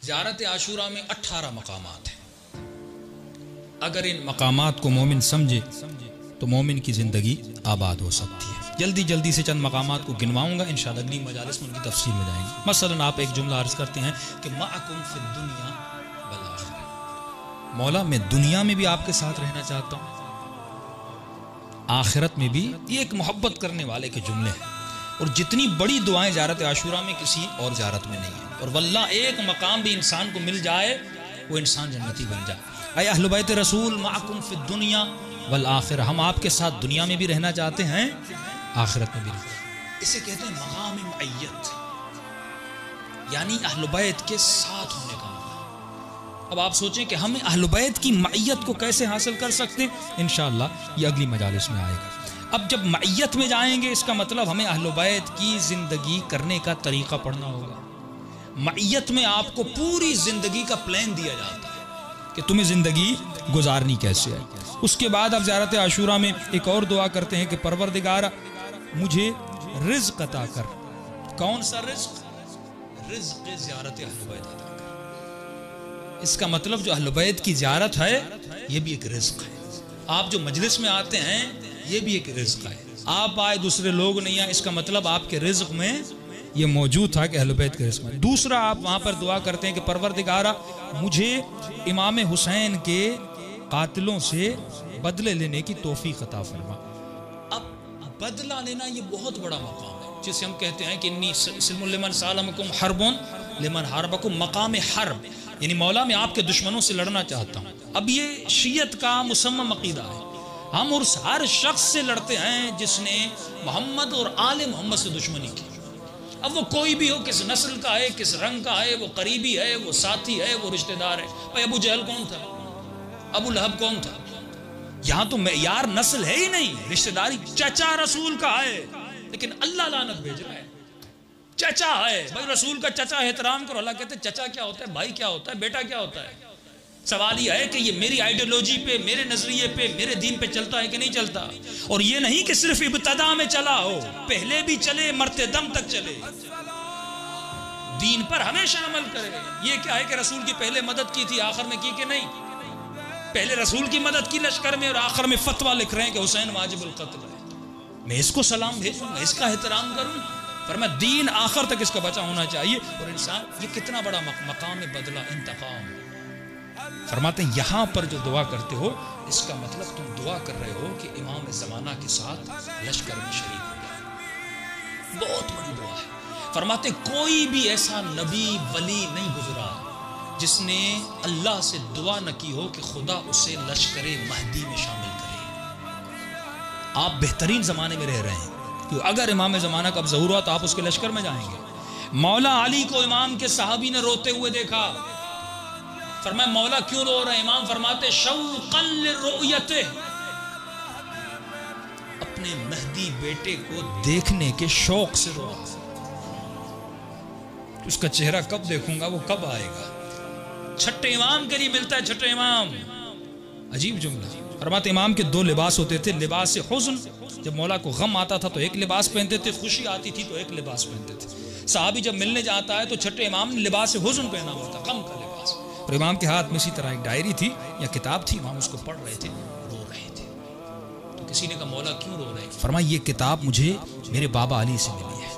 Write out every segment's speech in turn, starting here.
ज़ियारत आशूरा में 18 मकामात हैं। अगर इन मकामात को मोमिन समझे तो मोमिन की ज़िंदगी आबाद हो सकती है। जल्दी जल्दी से चंद मकामात को गिनवाऊंगा, इंशाअल्लाह अगली मजालिस में उनकी तफसील में जाएंगे। मसलन आप एक जुमला अर्ज करते हैं कि माअकुम फिद दुनिया वल आखिरह, मौला मैं दुनिया में भी आपके साथ रहना चाहता हूँ, आखिरत में भी। ये एक मोहब्बत करने वाले के जुमले हैं। और जितनी बड़ी दुआएं ज़ियारत आशूरा में किसी और ज़ियारत में नहीं है। और वल्लाह एक मकाम भी इंसान को मिल जाए वो इंसान जन्नती बन जाए। ऐ अहले बैत रसूल माअकुम फिद दुनिया वल आखिरह, हम आपके साथ दुनिया में भी रहना चाहते हैं, आखिरत में भी रहना। इसे कहते हैं मकाम मय्यत, यानी अहले बैत के साथ होने का मकाम। अब आप सोचें कि हम अहले बैत की मय्यत को कैसे हासिल कर सकते हैं, इंशाअल्लाह ये अगली मजालिस में आएगा। अब जब मय्यत में जाएंगे इसका मतलब हमें अहले बैत की ज़िंदगी करने का तरीक़ा पढ़ना होगा। मय्यत में आपको पूरी ज़िंदगी का प्लान दिया जाता है कि तुम्हें ज़िंदगी गुजारनी कैसे है। उसके बाद आप ज़ियारत आशूरा में एक और दुआ करते हैं कि परवरदिगार मुझे रिज़्क़ अता कर। कौन सा रिज़्क़? रिज़्क़ ज़ियारत अहले बैत अता कर। इसका मतलब जो अहले बैत की ज़ियारत है ये भी एक रिज़्क़ है। आप जो मजलिस में आते हैं ये भी एक रिज़्क़ है। आप आए दूसरे लोग नहीं आए, इसका मतलब आपके रिज़्क़ में ये मौजूद था कि अहले बैत के रिज़्क़ में। दूसरा आप वहाँ पर दुआ करते हैं कि परवरदिगारा मुझे इमाम हुसैन के कातिलों से बदले लेने की तौफीक अता फरमा। अब बदला लेना ये बहुत बड़ा मकाम है, जिसे हम कहते हैं कि इन्नी सिल्मुल लिमन सालमकुम हरबुन लिमन हरबकुम, मकाम हर्ब, यानी मौला मैं आपके दुश्मनों से लड़ना चाहता हूँ। अब ये शियत का मुसम्मम अकीदा है। हम उस हर शख्स से लड़ते हैं जिसने मोहम्मद और आले मोहम्मद से दुश्मनी की। अब वो कोई भी हो, किस नस्ल का है, किस रंग का है, वो करीबी है, वो साथी है, वो रिश्तेदार है। भाई अबू जहल कौन था? अबू लहब कौन था? यहाँ तो यार नस्ल है ही नहीं, रिश्तेदारी। चचा रसूल का है, लेकिन अल्लाह लानत भेज रहा है। चचा है भाई, रसूल का चचा एहतराम करो। अल्लाह कहते चचा क्या होता है, भाई क्या होता है, बेटा क्या होता है। सवाल यह है कि ये मेरी आइडियोलॉजी पे, मेरे नजरिए पे, मेरे दीन पे चलता है कि नहीं चलता। और ये नहीं कि सिर्फ इब्तदा में चला हो, पहले भी चले, मरते दम तक चले, दीन पर हमेशा अमल करे। ये क्या है कि रसूल की पहले मदद की थी, आखिर में की कि नहीं? पहले रसूल की मदद की लश्कर में और आखिर में फतवा लिख रहे हैं कि हुसैन वाजिबुल कत्ल है। मैं इसको सलाम भेजूं, मैं इसका एहतराम करूं, पर मैं दीन आखिर तक इसका बचा होना चाहिए। और इंसान, ये कितना बड़ा मकाम बदला, इंतकाम। फरमाते हैं यहाँ पर जो दुआ करते हो इसका मतलब तुम दुआ कर रहे हो कि इमाम ज़माना के साथ लश्कर में शरीक हो जाए। बहुत बड़ी दुआ है। फरमाते कोई भी ऐसा नबी वली नहीं गुजरा जिसने अल्लाह से दुआ न की हो कि खुदा उसे लश्कर महदी में शामिल करे। आप बेहतरीन ज़माने में रह रहे हैं कि अगर इमाम ज़माना का अब ज़हूर हुआ तो आप उसके लश्कर में जाएंगे। मौला अली को इमाम के सहाबी ने रोते हुए देखा। फरमाया मौला क्यों रो रहे हैं? इमाम फरमाते शौक़न लिरुयते, अपने महदी बेटे को देखने के शौक से रो रहा। उसका चेहरा कब देखूंगा, वो कब आएगा। छठे इमाम के लिए मिलता है छठे इमाम। अजीब जुमला। फरमाते इमाम के दो लिबास होते थे, लिबास से हुज़्न, जब मौला को गम आता था तो एक लिबास पहनते थे, खुशी आती थी तो एक लिबास पहनते थे। साहबी जब मिलने जाता है तो छठे इमाम ने लिबास से हुज़्न पहना हुआ था, गम का लिबास। और इमाम के हाथ में इसी तरह एक डायरी थी या किताब थी, इमाम उसको पढ़ रहे थे, रो रहे थे। तो किसी ने कहा मौला क्यों रो रहे हैं? फरमाया ये किताब मुझे मेरे बाबा अली से मिली है।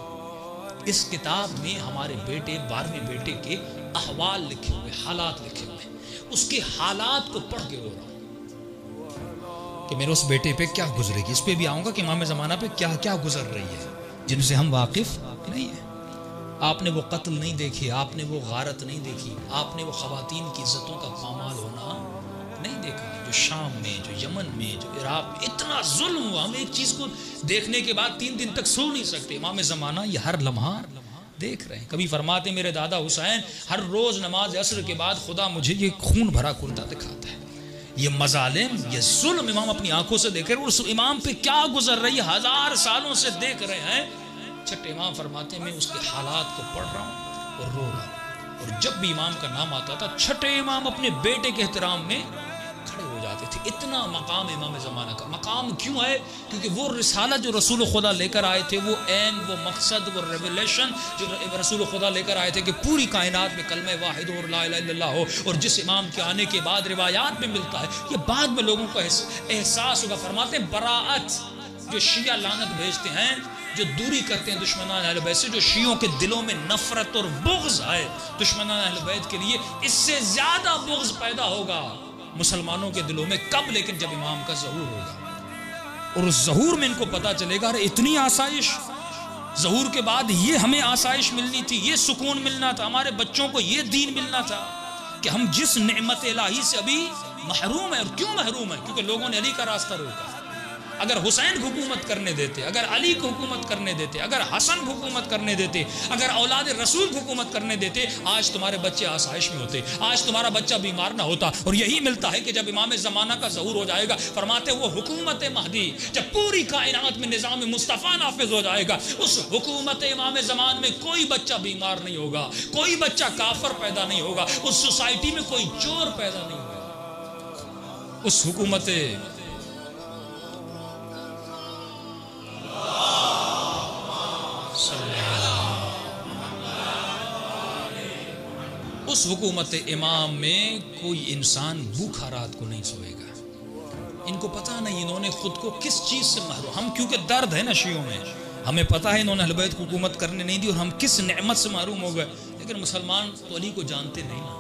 इस किताब में हमारे बेटे 12वें बेटे के अहवाल लिखे हुए, हालात लिखे हुए। उसके हालात को पढ़ के रो रहा हूं कि मेरे उस बेटे पे क्या गुजरेगी। इस पे भी आऊंगा कि इमाम ज़माना पे क्या क्या गुजर रही है जिनसे हम वाकिफ नहीं है। आपने वो कत्ल नहीं देखे, आपने वो गारत नहीं देखी, आपने वो ख़वातीन की इज्जतों का पामाल होना नहीं देखा। जो शाम में, जो यमन में, जो इराक में इतना जुल्म हुआ, हम एक चीज़ को देखने के बाद 3 दिन तक सो नहीं सकते। इमाम ज़माना ये हर लम्हा देख रहे हैं। कभी फरमाते मेरे दादा हुसैन हर रोज़ नमाज असर के बाद खुदा मुझे ये खून भरा कुर्ता दिखाता है। ये मजालिम, ये जुल्म इमाम अपनी आंखों से देख रहे हैं। उस इमाम पे क्या गुजर रही है, 1000 सालों से देख रहे हैं। छठे इमाम फरमाते मैं उसके हालात को पढ़ रहा हूँ और रो रहा हूँ। और जब भी इमाम का नाम आता था छठे इमाम अपने बेटे के एहतराम में खड़े हो जाते थे। कि इतना मकाम इमाम ज़माना का। मकाम क्यों है? क्योंकि वो रिसाला जो रसूल खुदा लेकर आए थे, वो एम, वो मकसद, वो रेवलेशन जो रसूल खुदा लेकर आए थे कि पूरी कायनात में कलमे वाहिद और ला इलाहा इल्लल्लाह हो, और जिस इमाम के आने के बाद रिवायात में मिलता है, ये बाद में लोगों को एहसास होगा। फरमाते हैं बराअत, जो शिया लानत भेजते हैं, जो दूरी करते हैं दुश्मनान अहले बैत से, जो शियों के दिलों में नफरत और बुग़्ज़ है दुश्मनान अहले बैत के लिए, इससे ज़्यादा बुग़्ज़ पैदा होगा मुसलमानों के दिलों में। कब? लेकिन जब इमाम का ज़हूर होगा, और उस ज़हूर में इनको पता चलेगा अरे इतनी आसाइश, ज़हूर के बाद ये हमें आसाइश मिलनी थी, ये सुकून मिलना था, हमारे बच्चों को ये दीन मिलना था, कि हम जिस नेमत इलाही से अभी महरूम है। और क्यों महरूम है? क्योंकि लोगों ने अली का रास्ता रोका। अगर हुसैन हुकूमत करने देते, अगर अली को हुकूमत करने देते, अगर हसन हुकूमत करने देते, अगर औलाद रसूल हुकूमत करने देते, आज तुम्हारे बच्चे आसाइश में होते, आज तुम्हारा बच्चा बीमार ना होता। और यही मिलता है कि जब इमाम ज़माना का ज़हूर हो जाएगा, फरमाते वो हुकूमत महदी, जब पूरी कायनात में निज़ाम मुस्तफ़ा नाफिज हो जाएगा, उस हुकूमत इमाम ज़मान में कोई बच्चा बीमार नहीं होगा, कोई बच्चा काफर पैदा नहीं होगा, उस सोसाइटी में कोई चोर पैदा नहीं होगा। उस हुकूमत उस हुकूमत इमाम में कोई इंसान भूखा रात को नहीं सोएगा। इनको पता नहीं इन्होंने खुद को किस चीज़ से महरूम, हम क्योंकि दर्द है ना शियों में, हमें पता है इन्होंने अहले बैत को हुकूमत करने नहीं दी और हम किस नेमत से महरूम हो गए। लेकिन मुसलमान तो अली को जानते नहीं ना,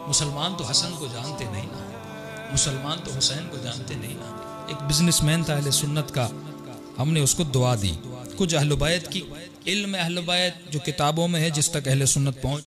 मुसलमान तो हसन को जानते नहीं ना, मुसलमान तो हुसैन को जानते नहीं ना। एक बिजनेसमैन था अहले सुन्नत का, हमने उसको दुआ दी। कुछ अहले बैत की इल्म अहले बैत जो किताबों में है, जिस तक अहले सुन्नत पहुँच